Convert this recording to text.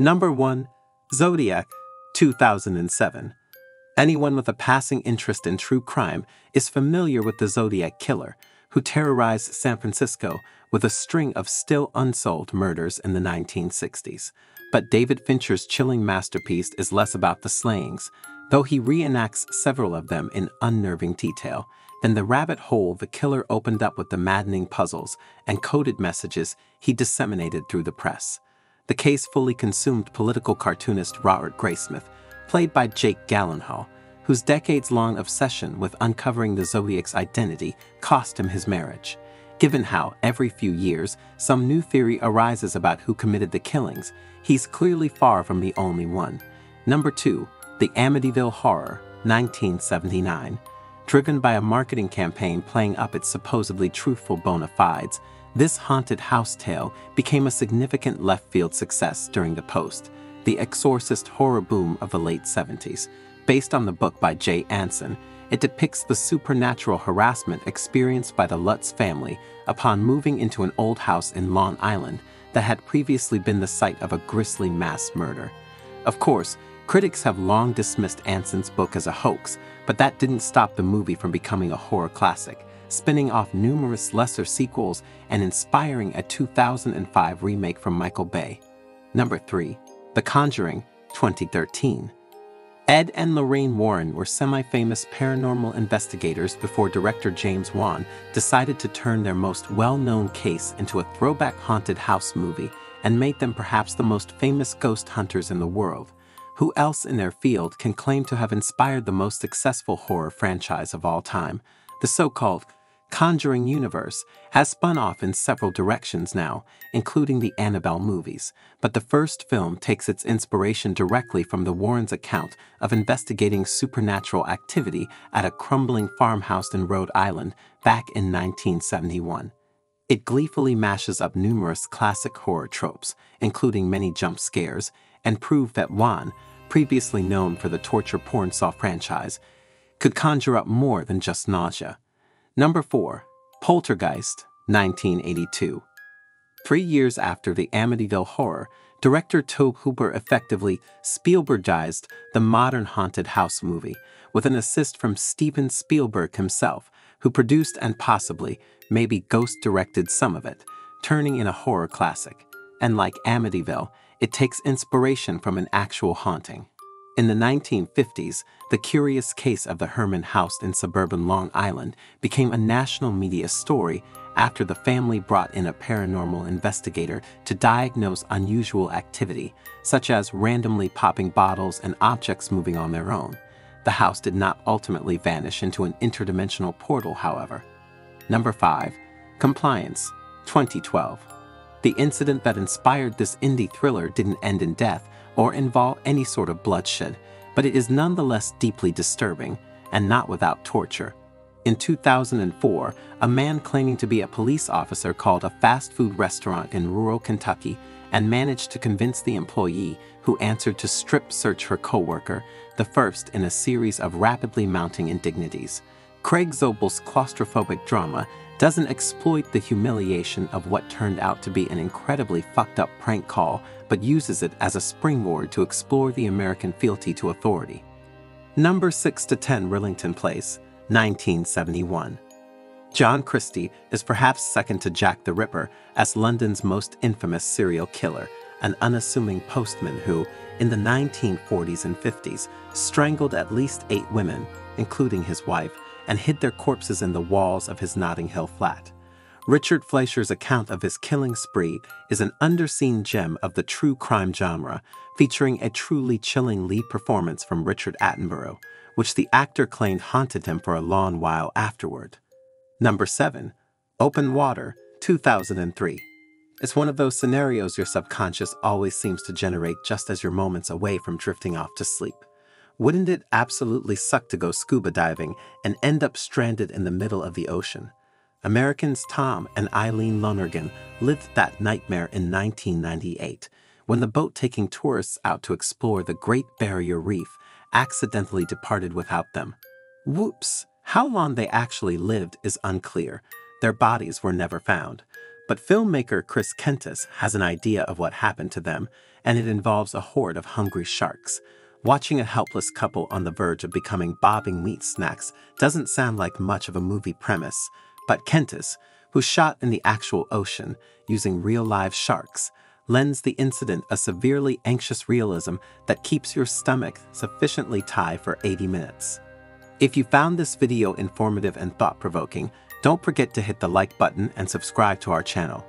Number 1. Zodiac, 2007. Anyone with a passing interest in true crime is familiar with the Zodiac killer, who terrorized San Francisco with a string of still unsolved murders in the 1960s. But David Fincher's chilling masterpiece is less about the slayings, though he reenacts several of them in unnerving detail, than the rabbit hole the killer opened up with the maddening puzzles and coded messages he disseminated through the press. The case fully consumed political cartoonist Robert Graysmith, played by Jake Gyllenhaal, whose decades-long obsession with uncovering the Zodiac's identity cost him his marriage. Given how, every few years, some new theory arises about who committed the killings, he's clearly far from the only one. Number 2. The Amityville Horror, 1979. Driven by a marketing campaign playing up its supposedly truthful bona fides, this haunted house tale became a significant left-field success during the the exorcist horror boom of the late 70s. Based on the book by Jay Anson, it depicts the supernatural harassment experienced by the Lutz family upon moving into an old house in Long Island that had previously been the site of a grisly mass murder. Of course, critics have long dismissed Anson's book as a hoax, but that didn't stop the movie from becoming a horror classic, spinning off numerous lesser sequels and inspiring a 2005 remake from Michael Bay. Number 3. The Conjuring, 2013. Ed and Lorraine Warren were semi-famous paranormal investigators before director James Wan decided to turn their most well-known case into a throwback haunted house movie and made them perhaps the most famous ghost hunters in the world. Who else in their field can claim to have inspired the most successful horror franchise of all time? The so-called Conjuring universe has spun off in several directions now, including the Annabelle movies, but the first film takes its inspiration directly from the Warrens' account of investigating supernatural activity at a crumbling farmhouse in Rhode Island back in 1971. It gleefully mashes up numerous classic horror tropes, including many jump scares, and proved that Wan, previously known for the torture porn saw franchise, could conjure up more than just nausea. Number 4. Poltergeist, 1982. 3 years after the Amityville Horror, director Tobe Hooper effectively Spielbergized the modern haunted house movie, with an assist from Steven Spielberg himself, who produced and possibly, maybe ghost-directed some of it, turning in a horror classic. And like Amityville, it takes inspiration from an actual haunting. In the 1950s, the curious case of the Herman house in suburban Long Island became a national media story after the family brought in a paranormal investigator to diagnose unusual activity, such as randomly popping bottles and objects moving on their own. The house did not ultimately vanish into an interdimensional portal, however. Number 5. Compliance, 2012. The incident that inspired this indie thriller didn't end in death or involve any sort of bloodshed, but it is nonetheless deeply disturbing, and not without torture. In 2004, a man claiming to be a police officer called a fast food restaurant in rural Kentucky and managed to convince the employee, who answered, to strip search her coworker, the first in a series of rapidly mounting indignities. Craig Zobel's claustrophobic drama doesn't exploit the humiliation of what turned out to be an incredibly fucked-up prank call, but uses it as a springboard to explore the American fealty to authority. Number 6 to 10. Rington Place, 1971. John Christie is perhaps second to Jack the Ripper as London's most infamous serial killer, an unassuming postman who, in the 1940s and 50s, strangled at least 8 women, including his wife, and hid their corpses in the walls of his Notting Hill flat. Richard Fleischer's account of his killing spree is an underseen gem of the true crime genre, featuring a truly chilling lead performance from Richard Attenborough, which the actor claimed haunted him for a long while afterward. Number 7. Open Water, 2003. It's one of those scenarios your subconscious always seems to generate just as you're moments away from drifting off to sleep. Wouldn't it absolutely suck to go scuba diving and end up stranded in the middle of the ocean? Americans Tom and Eileen Lonergan lived that nightmare in 1998, when the boat taking tourists out to explore the Great Barrier Reef accidentally departed without them. Whoops! How long they actually lived is unclear. Their bodies were never found. But filmmaker Chris Kentis has an idea of what happened to them, and it involves a horde of hungry sharks. Watching a helpless couple on the verge of becoming bobbing meat snacks doesn't sound like much of a movie premise, but Kentis, who shot in the actual ocean using real-live sharks, lends the incident a severely anxious realism that keeps your stomach sufficiently tight for 80 minutes. If you found this video informative and thought-provoking, don't forget to hit the like button and subscribe to our channel.